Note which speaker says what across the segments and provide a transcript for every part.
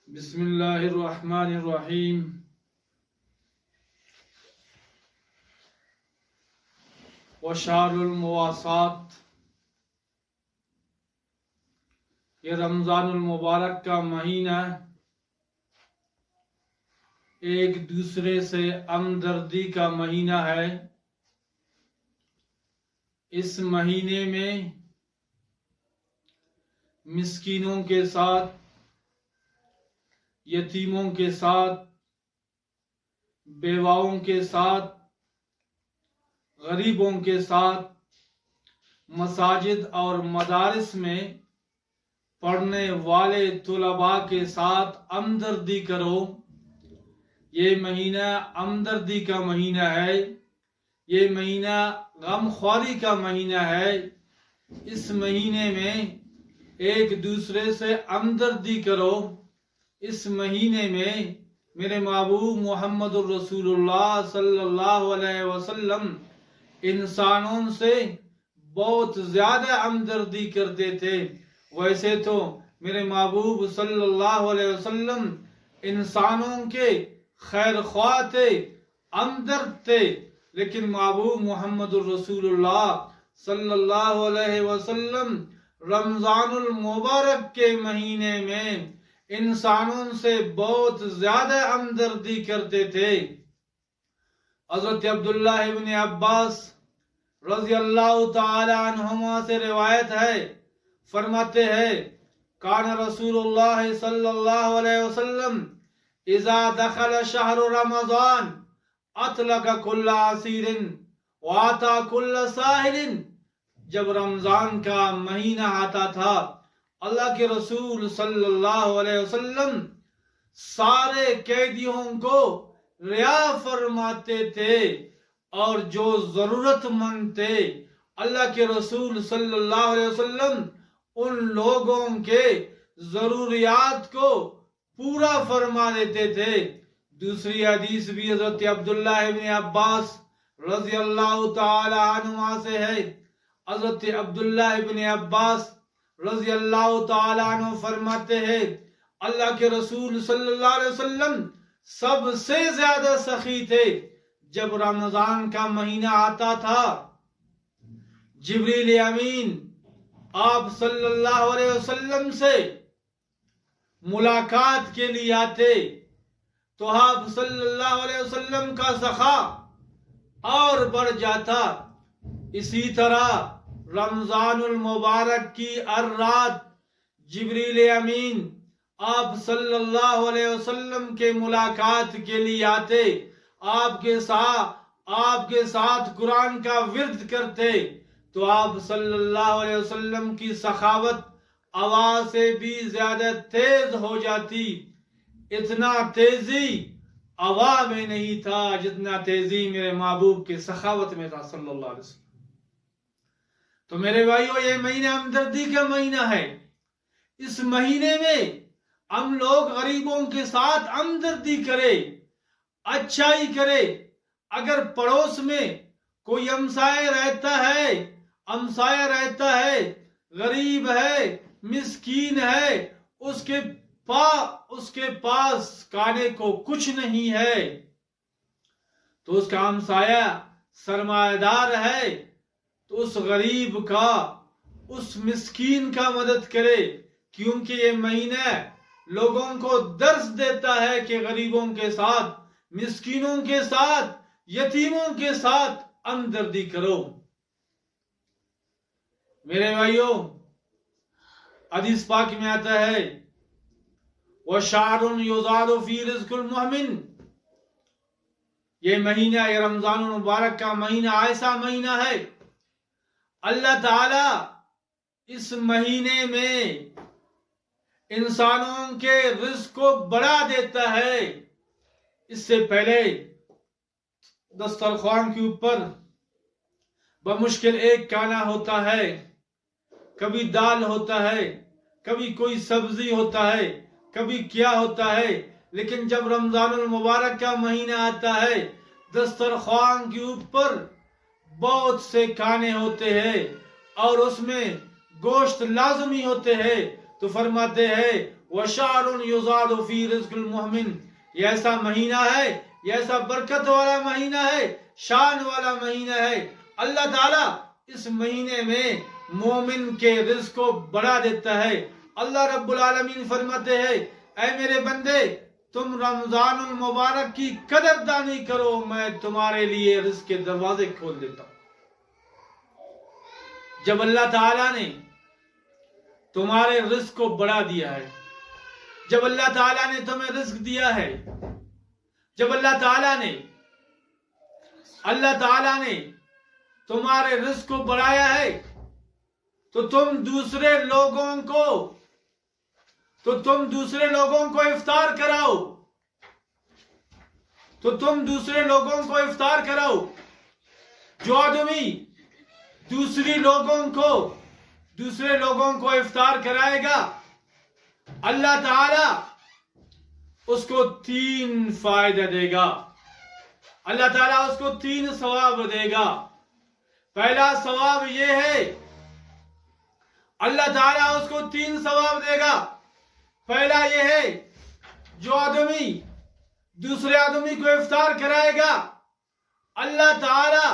Speaker 1: بسم اللہ الرحمن الرحیم۔ وشہر المواسات، یہ رمضان المبارک کا مہینہ ایک دوسرے سے ہمدردی کا مہینہ ہے۔ اس مہینے میں مسکینوں کے ساتھ، یتیموں کے ساتھ، بیواؤں کے ساتھ، غریبوں کے ساتھ مساجد اور مدارس میں پڑھنے والے طلباء کے ساتھ ہمدردی کرو۔ یہ مہینہ ہمدردی کا مہینہ ہے، یہ مہینہ غمخواری کا مہینہ ہے۔ اس مہینے میں ایک دوسرے سے ہمدردی کرو۔ اس مہینے میں میرے محبوب محمد الرسول اللہ صلی اللہ علیہ وسلم انسانوں سے بہت زیادہ ہمدردی کرتے تھے۔ ویسے تو میرے محبوب صلی اللہ علیہ وسلم انسانوں کے خیر خواہ تھے، ہمدرد تھے، لیکن محبوب محمد الرسول اللہ صلی اللہ علیہ وسلم رمضان المبارک کے مہینے میں انسانوں سے بہت زیادہ ہمدردی کرتے تھے۔ حضرت عبداللہ ابن عباس رضی اللہ تعالی عنہما سے روایت ہے، فرماتے ہیں کان رسول اللہ صلی اللہ علیہ وسلم اذا دخل شہر رمضان اطلق کل عصیر وآتا کل ساحل۔ جب رمضان کا مہینہ آتا تھا، اللہ کے رسول صلی اللہ علیہ وسلم سارے قیدیوں کو رہا فرماتے تھے، اور جو ضرورت مند تھے اللہ کے رسول صلی اللہ علیہ وسلم ان لوگوں کے ضروریات کو پورا فرما دیتے تھے۔ دوسری حدیث بھی حضرت عبداللہ ابن عباس رضی اللہ تعالی عنہما سے ہے۔ حضرت عبداللہ ابن عباس رضی اللہ تعالیٰ عنہ فرماتے ہیں اللہ کے رسول صلی اللہ علیہ وسلم سب سے زیادہ سخی تھے۔ جب رمضان کا مہینہ آتا تھا، جبریل امین آپ صلی اللہ علیہ وسلم سے ملاقات کے لیے آتے تو آپ صلی اللہ علیہ وسلم کا سخا اور بڑھ جاتا۔ اسی طرح رمضان المبارک کی ہر رات جبریل امین آپ صلی اللہ علیہ وسلم کے ملاقات کے لیے آتے، آپ کے ساتھ قرآن کا ورد کرتے تو آپ صلی اللہ علیہ وسلم کی سخاوت آواز سے بھی زیادہ تیز ہو جاتی۔ اتنا تیزی ہوا میں نہیں تھا جتنا تیزی میرے محبوب کے سخاوت میں تھا صلی اللہ علیہ وسلم۔ تو میرے بھائیو، یہ مہینہ ہمدردی کا مہینہ ہے۔ اس مہینے میں ہم لوگ غریبوں کے ساتھ ہمدردی کرے، اچھائی کرے۔ اگر پڑوس میں کوئی ہمسایہ رہتا ہے، غریب ہے، مسکین ہے، اس کے پاس کھانے کو کچھ نہیں ہے، تو اس کا ہمسایہ سرمایہ دار ہے، تو اس غریب کا، اس مسکین کا مدد کرے، کیونکہ یہ مہینہ لوگوں کو درس دیتا ہے کہ غریبوں کے ساتھ، مسکینوں کے ساتھ، یتیموں کے ساتھ ہمدردی کرو۔ میرے بھائیوں، حدیث پاک میں آتا ہے وَشَعْرٌ يُزَادُ فِي رِزْقِ الْمُؤْمِنِ۔ یہ مہینہ، یہ رمضان المبارک کا مہینہ ایسا مہینہ ہے، اللہ تعالی اس مہینے میں انسانوں کے رزق کو بڑھا دیتا ہے۔ اس سے پہلے دسترخوان کے اوپر بمشکل ایک کھانا ہوتا ہے، کبھی دال ہوتا ہے، کبھی کوئی سبزی ہوتا ہے، کبھی کیا ہوتا ہے، لیکن جب رمضان المبارک کا مہینہ آتا ہے، دسترخوان کے اوپر بہت سے کھانے ہوتے ہیں اور اس میں گوشت لازمی ہوتے ہیں، تو فرماتے ہیں وَشَعْرٌ يُزَادُ فِي رِزْقِ الْمُؤْمِنِ، یہ ایسا مہینہ ہے، یہ ایسا برکت والا مہینہ ہے، شان والا مہینہ ہے۔ اللہ تعالیٰ اس مہینے میں مومن کے رزق کو بڑھا دیتا ہے۔ اللہ رب العالمین فرماتے ہیں اے میرے بندے تم رمضان المبارک کی قدردانی کرو، میں تمہارے لیے رزق کے دروازے کھول دیتا ہوں۔ جب اللہ تعالیٰ نے تمہارے رزق کو بڑھا دیا ہے، جب اللہ تعالیٰ نے تمہیں رزق دیا ہے، جب اللہ تعالیٰ نے تمہارے رزق کو بڑھایا ہے، تو تم دوسرے لوگوں کو افطار کراؤ، جو آدمی دوسرے لوگوں کو افطار کرائے گا، اللہ تعالیٰ اس کو 3 فائدہ دے گا، اللہ تعالیٰ اس کو 3 ثواب دے گا۔ پہلا ثواب یہ ہے، اللہ تعالیٰ اس کو 3 ثواب دے گا۔ پہلا یہ ہے، جو آدمی دوسرے آدمی کو افطار کرائے گا، اللہ تعالیٰ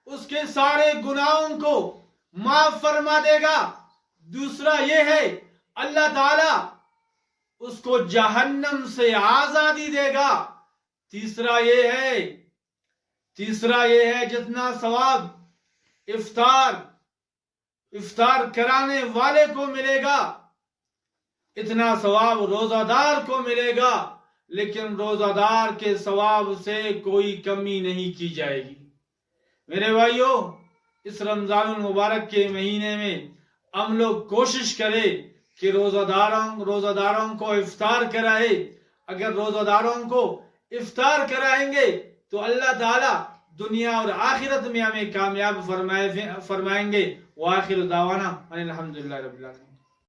Speaker 1: اس کے سارے گناہوں کو معاف فرما دے گا۔ دوسرا یہ ہے، اللہ تعالیٰ اس کو جہنم سے آزادی دے گا۔ تیسرا یہ ہے جتنا ثواب افطار کرانے والے کو ملے گا، اتنا ثواب روزہ دار کو ملے گا، لیکن روزہ دار کے ثواب سے کوئی کمی نہیں کی جائے گی۔ میرے بھائیوں، اس رمضان المبارک کے مہینے میں ہم لوگ کوشش کریں کہ روزہ داروں کو افطار کرائے۔ اگر روزہ داروں کو افطار کرائیں گے تو اللہ تعالیٰ دنیا اور آخرت میں ہمیں کامیاب فرمائیں گے۔ وآخر دعوانا الحمدللہ رب العالمین۔